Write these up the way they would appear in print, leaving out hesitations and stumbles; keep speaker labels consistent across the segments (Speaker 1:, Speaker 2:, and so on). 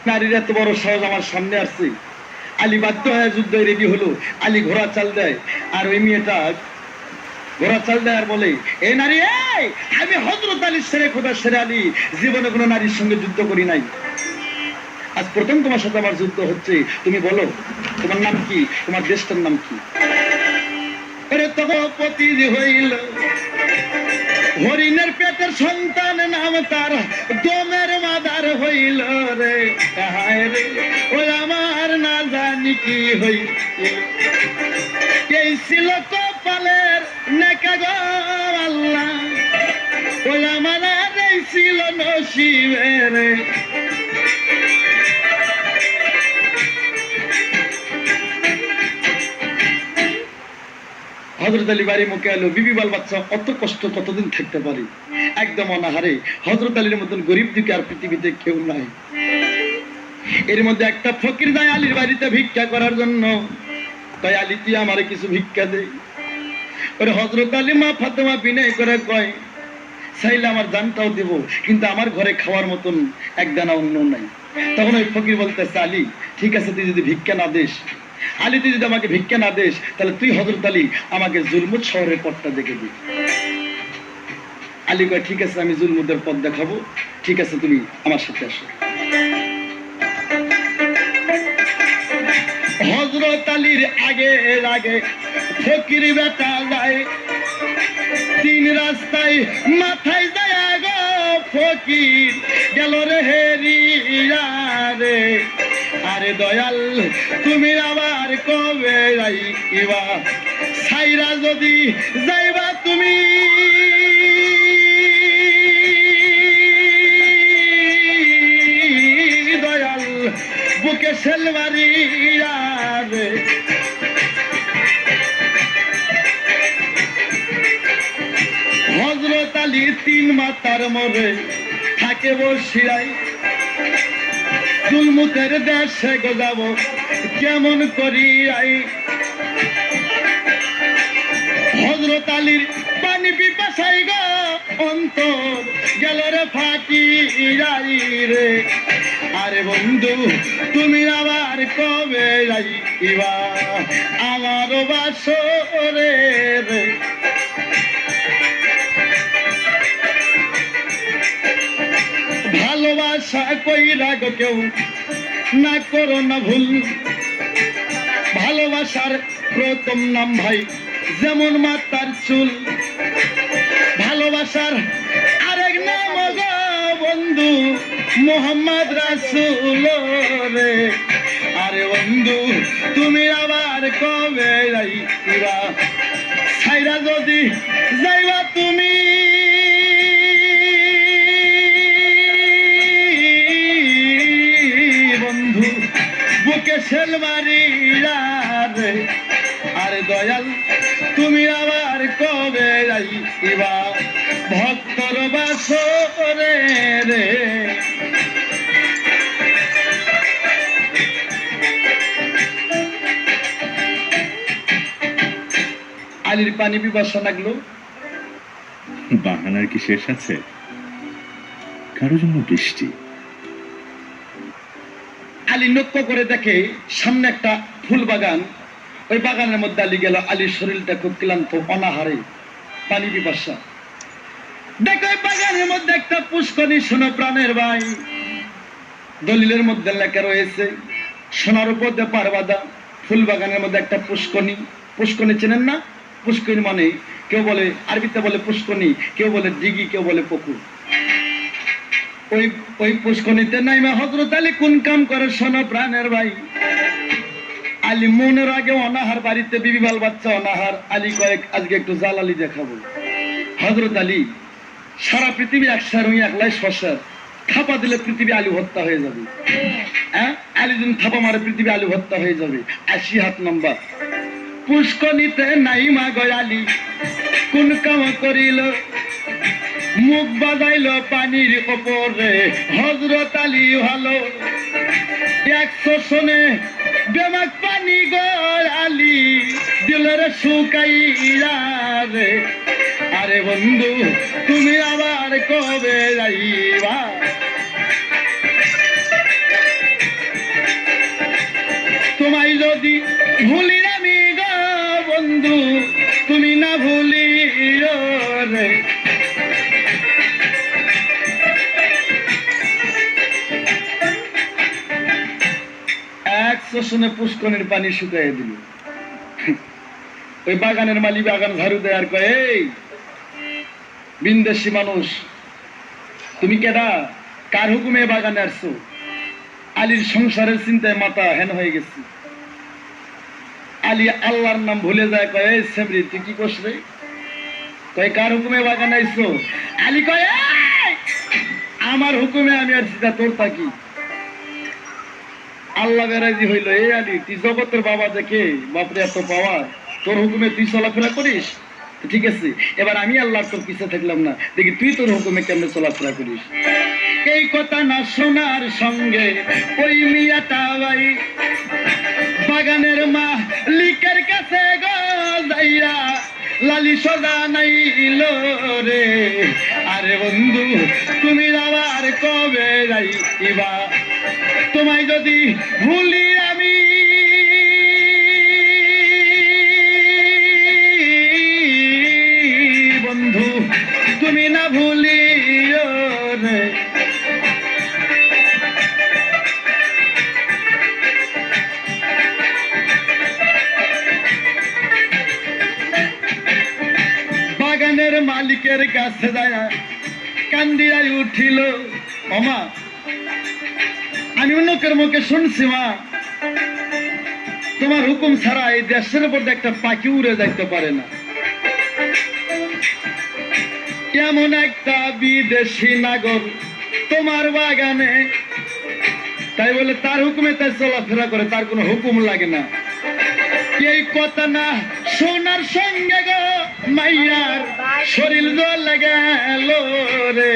Speaker 1: নারীর এত বড় সাহস আমার সামনে আসছে। আলী বাধ্য হয়ে যুদ্ধ রেডি হলো। আলী ঘোড়া চাল দেয়, আর ওই মেয়েটা ঘোড়া চাল দেয় আর বলে, এ নারী, এই আমি হযরত আলী শেরে খোদা শেরে আলী, জীবনে কোনো নারীর সঙ্গে যুদ্ধ করি নাই, আজ প্রথম তোমার সাথে আমার যুদ্ধ হচ্ছে। তুমি বলো তোমার নাম কি, তোমার দেশটার নাম কি? তপতি হইল হরিণের পেটের সন্তান, নাম তার দমের মাদার হইল রে। হায় রে ওই আমার না জানি কি হইল, এই ছিল কপালের নেকা গো আল্লাহ, ওই আমার এই ছিল নসিবে রে। হযরত আলী বাড়ি মুখে এলো, বিবি বাল বাচ্চা অত কষ্ট কতদিন থাকতে পারে, একদম অনাহারে। হযরত আলীর মতন গরিব দুঃখী আর পৃথিবীতে কেউ নাই। এর মধ্যে একটা ফকির যায় আলীর বাড়িতে ভিক্ষা করার জন্য। তাই আলী তুই আমারে কিছু ভিক্ষা দে। ওরে হযরত আলী মা ফাতেমা বিনয় করে কয়, চাইলে আমার জানটাও দেব, কিন্তু আমার ঘরে খাওয়ার মতন এক দানা অন্ন নাই। তখন ওই ফকির বলতেছে, আলী ঠিক আছে, তুই যদি ভিক্ষা না দিস, আলী তুই যদি আমাকে ভিক্ষা না দিস, তাহলে তুই হযরত আলী আমাকে জুলমুদ শহরের পথটা দেখে দিবি। আলী কয়, ঠিক আছে আমি জুলমুদের পথ দেখাবো, ঠিক আছে তুমি আমার সাথে আসো। হযরত আলীর আগে আগে ফকির বেটা যায়, তিন রাস্তায় মাথায় যায় গো ফকির গেল রে হেরিয়া রে। আরে দয়াল তুমি আবার কবে যাইবা, সাইরা যদি যাইবা তুমি দয়াল বুকে সেলবারিয়া রে। হযরত আলী তিন মাতার মরে থাকে বসিয়াই, জুলমুতের দেশে গোজাবো কেমন করিয়াই। হযরত আলীর পানি পিপাসাই গো অন্তর গেল রে ফাটি রে। আরে বন্ধু তুমি আবার কবে যাইবা আমার বাসরে রে। ভালোবাসা কইরা গো কেউ না করো না ভুল, ভালোবাসার প্রথম নাম ভাই যেমন মাতার চুল, ভালোবাসার আরেক নাম গো বন্ধু মোহাম্মদ রাসূল রে। আরে বন্ধু তুমি আবার কবে যাইবা, ছাইরা যদি যাইবা তুমি বন্ধু বুকে সেলবারিয়া রে। আরে দয়াল তুমি আবার কবে যাইবা ভক্তর বাসরে রে। আলীর পানি পিপাসা লাগলো,
Speaker 2: বাহানার কি শেষ আছে? কারো জন্য বৃষ্টি।
Speaker 1: আলী লক্ষ্য করে দেখে সামনে একটা ফুল বাগান, ওই বাগানের মধ্যে আলী গেল। আলীর শরীরটা খুব ক্লান্ত, অনাহারে, পানি পিপাসা। দেখো ওই বাগানের মধ্যে একটা পুষ্করণী, শোনো প্রাণের ভাই, দলিলের মধ্যে লেখা রয়েছে সোনার উপর দিয়ে পারবাদা। ফুল বাগানের মধ্যে একটা পুষ্করণী। পুষ্করণী চেনেন না? পুষ্করণী মানে কেউ বলে আরবিতে বলে পুষ্করণী, কেউ বলে দিঘি, কেউ বলে পুকুর। ওই পুষ্করণীতে নাইমা হযরত আলী কোন কাম করে শোনো প্রাণের ভাই। আলী মনের আগে অনাহার, বাড়িতে বিবি বাল বাচ্চা অনাহার। আলী কয়েক আজকে একটু জালালি দেখাবো। হযরত আলী সারা পৃথিবী একসার একলাই শশার, থাপা দিলে পৃথিবী আলু ভর্তা হয়ে যাবে। হ্যাঁ, আলী যদি থাপা মারে পৃথিবী আলু ভর্তা হয়ে যাবে। 80 হাত নম্বর। পুষ্করণীতে নাইমা গয় আলী কোন কাম করিল, মুখ বাজাইল পানির উপরে। হযরত আলী ভালো 100 শোনে বেমাক পানি গয় আলী দিলের শুকাইয়া রে। আরে বন্ধু তুমি আবার কবে যাইবা, যদি ভুলি আমি গো বন্ধু তুমি না ভুলিও রে। এক শোষণে পুষ্কনের পানি শুকাইয়ে দিল। ওই বাগানের মালিক বাগান ঝাড়ু দেয় আর কয়, এই বিন্দেশি মানুষ তুমি কেডা, কার হুকুমে বাগানে আসছো? আলীর সংসারের চিন্তায় মাথা হেন হয়ে গেছে। আলী আল্লাহর নাম ভুলে যায়, কয় এই সেমরি তুই কি করছ রে? কয় কার হুকুমে বাগানে আইছো? আলী কয় এই, আমার হুকুমে আমি আর সিধা তোর থাকি। আল্লাহ বেরাজি হইল, এই আলী তুই জগতের বাবা দেখে বাপরে এত পাওয়ার, তোর হুকুমে তুই চলাফেরা করিস, ঠিক আছে এবার আমি আল্লাহ তোর পিছে থাকলাম না, দেখি তুই তোর হুকুমে কেমনে চলাফেরা করিস। এই কথা না শোনার সঙ্গে ওই মিয়াটা ভাই বাগানের মালিকের কাছে গো যাইয়া লালি সদা নাইল রে। আরে বন্ধু তুমি আবার কবে যাইবা, তোমায় যদি ভুলি আমি বন্ধু তুমি না ভুলিও রে। বাগানের মালিকের কাছে যায় কান্দিয়াই উঠিল, ওমা আমি লোকের মুখে শুনছি মা তোমার হুকুম ছাড়া এই দেশের উপর একটা পাখি উড়ে যাইতে পারে না। কেমন একটা বিদেশি নাগর তোমার বাগানে, তাই বলে তার হুকুমে তাই চলাফেরা করে, তার কোনো হুকুম লাগে না। এই কথা না শোনার সঙ্গে গো মাইয়ার শরীর জল গেল রে।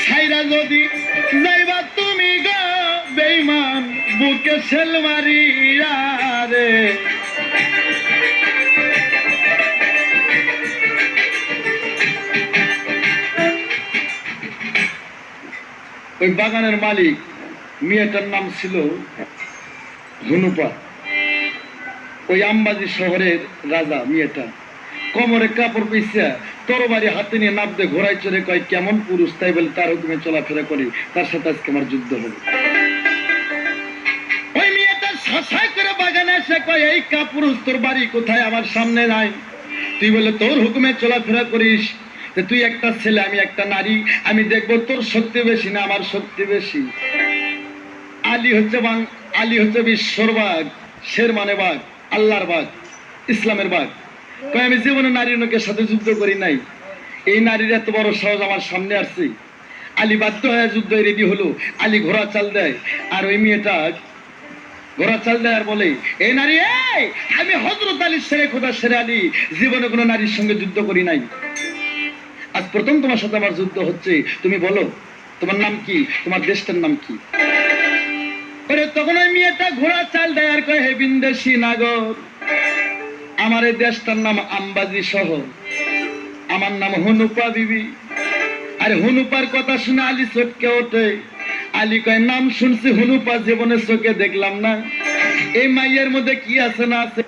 Speaker 1: ছাইরা যদি যাইবা তুমি গো বেঈমান বুকে সেল মারিয়া রে। ওই বাগানের মালিক মেয়েটার নাম ছিল হনুপা। ওই আমবাজি শহরের রাজা মেয়েটা কোমরে কাপড় পিছিয়ে তরবারি হাতে নিয়ে নাবদে ঘোড়ায় চড়ে কয় কেমন পুরুষ, তাই বলে তার হুকুমে চলাফেরা করি, তার সাথে আজকে আমার যুদ্ধ হবে। ওই মেয়েটা শাসাই করে বাগানে এসে কয় এই কাপুরুষ তোর বাড়ি কোথায়, আমার সামনে নাই, তুই বলে তোর হুকুমে চলাফেরা করিস, তুই একটা ছেলে আমি একটা নারী, আমি দেখবো তোর শক্তি বেশি না আমার শক্তি বেশি। আলী হচ্ছে বিশ্বর বাঘ, শের মানে বাঘ, আল্লাহর বাঘ, ইসলামের বাঘ। কয় আমি জীবনে নারীর লোকের সাথে যুদ্ধ করি নাই, এই নারীর এত বড় সাহস আমার সামনে আসছে। আলী বাধ্য হয়ে যুদ্ধ রেডি হলো। আলী ঘোড়া চাল দেয় আর ওই মেয়েটা ঘোড়া চাল দেয় আর বলে এই নারী এই, আমি হযরত আলী শেরে খোদা শেরে আলী জীবনে কোনো নারীর সঙ্গে যুদ্ধ করি নাই, আজ প্রথম তোমার সাথে আমার যুদ্ধ হচ্ছে, তুমি বলো তোমার নাম কি, তোমার দেশটার নাম কি? তখন ওই মেয়েটা ঘোড়া চাল দেয় আর কয় হে বিন্দেশি নাগর, আমার এই দেশটার নাম আমবাজি শহর, আমার নাম হনুপা বিবি। আর হনুপার কথা শুনে আলী চটকে ওঠে। আলী কয় নাম শুনছি হনুপা, জীবনে চোখে দেখলাম না, এই মাইয়ের মধ্যে কি আছে না আছে